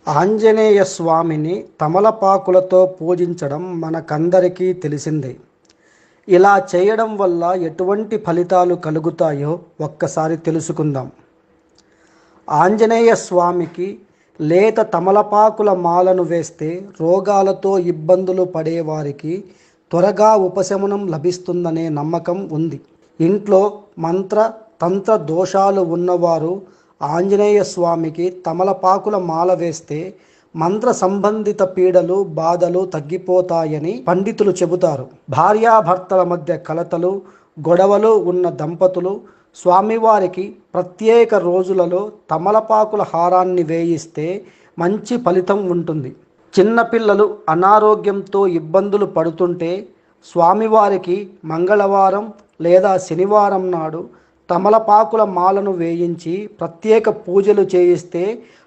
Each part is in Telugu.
ఆంజనేయ స్వామిని తమలపాకులతో పూజించడం మనకందరికీ తెలిసిందే. ఇలా చేయడం వల్ల ఎటువంటి ఫలితాలు కలుగుతాయో ఒక్కసారి తెలుసుకుందాం. ఆంజనేయ స్వామికి లేత తమలపాకుల మాలను వేస్తే రోగాలతో ఇబ్బందులు పడేవారికి త్వరగా ఉపశమనం లభిస్తుందనే నమ్మకం ఉంది. ఇంట్లో మంత్ర తంత్ర దోషాలు ఉన్నవారు ఆంజనేయ స్వామికి తమలపాకుల మాల వేస్తే మంత్ర సంబంధిత పీడలు బాధలు తగ్గిపోతాయని పండితులు చెబుతారు. భార్యాభర్తల మధ్య కలతలు గొడవలు ఉన్న దంపతులు స్వామివారికి ప్రత్యేక రోజులలో తమలపాకుల హారాన్ని వేయిస్తే మంచి ఫలితం ఉంటుంది. చిన్నపిల్లలు అనారోగ్యంతో ఇబ్బందులు పడుతుంటే స్వామివారికి మంగళవారం లేదా శనివారం నాడు తమలపాకుల మాలను వేయించి ప్రత్యేక పూజలు చేయిస్తే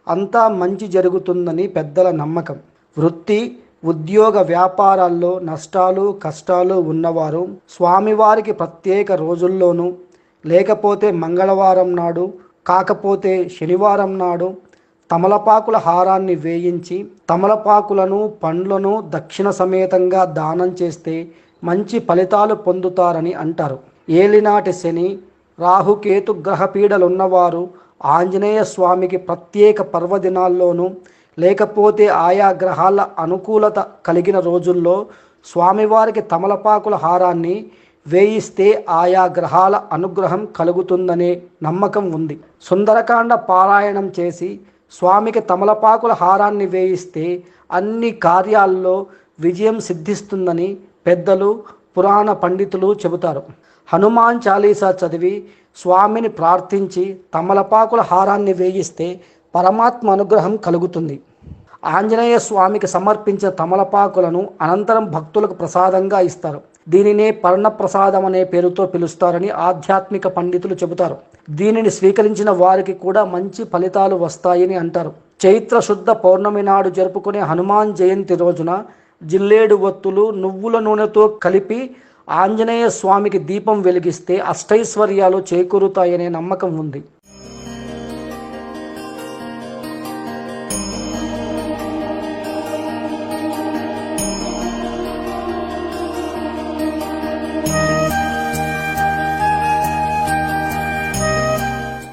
అంతా మంచి జరుగుతుందని పెద్దల నమ్మకం. వృత్తి ఉద్యోగ వ్యాపారాల్లో నష్టాలు కష్టాలు ఉన్నవారు స్వామివారికి ప్రత్యేక రోజుల్లోనూ లేకపోతే మంగళవారం నాడు కాకపోతే శనివారం నాడు తమలపాకుల హారాన్ని వేయించి తమలపాకులను పండ్లను దక్షిణ సమేతంగా దానం చేస్తే మంచి ఫలితాలు పొందుతారని అంటారు. ఏలినాటి శని రాహుకేతు గ్రహ పీడలున్నవారు ఆంజనేయ స్వామికి ప్రత్యేక పర్వదినాల్లోనూ లేకపోతే ఆయా గ్రహాల అనుకూలత కలిగిన రోజుల్లో స్వామివారికి తమలపాకుల హారాన్ని వేయిస్తే ఆయా గ్రహాల అనుగ్రహం కలుగుతుందనే నమ్మకం ఉంది. సుందరకాండ పారాయణం చేసి స్వామికి తమలపాకుల హారాన్ని వేయిస్తే అన్ని కార్యాల్లో విజయం సిద్ధిస్తుందని పెద్దలు పురాణ పండితులు చెబుతారు. హనుమాన్ చాలీసా చదివి స్వామిని ప్రార్థించి తమలపాకుల హారాన్ని వేయిస్తే పరమాత్మ అనుగ్రహం కలుగుతుంది. ఆంజనేయ స్వామికి సమర్పించిన తమలపాకులను అనంతరం భక్తులకు ప్రసాదంగా ఇస్తారు. దీనినే పర్ణప్రసాదం అనే పేరుతో పిలుస్తారని ఆధ్యాత్మిక పండితులు చెబుతారు. దీనిని స్వీకరించిన వారికి కూడా మంచి ఫలితాలు వస్తాయని అంటారు. చైత్ర శుద్ధ పౌర్ణమి నాడు జరుపుకునే హనుమాన్ జయంతి రోజున జిల్లేడు ఒత్తులు నువ్వుల నూనెతో కలిపి ఆంజనేయ స్వామికి దీపం వెలిగిస్తే అష్టైశ్వర్యాలు చేకూరుతాయనే నమ్మకం ఉంది.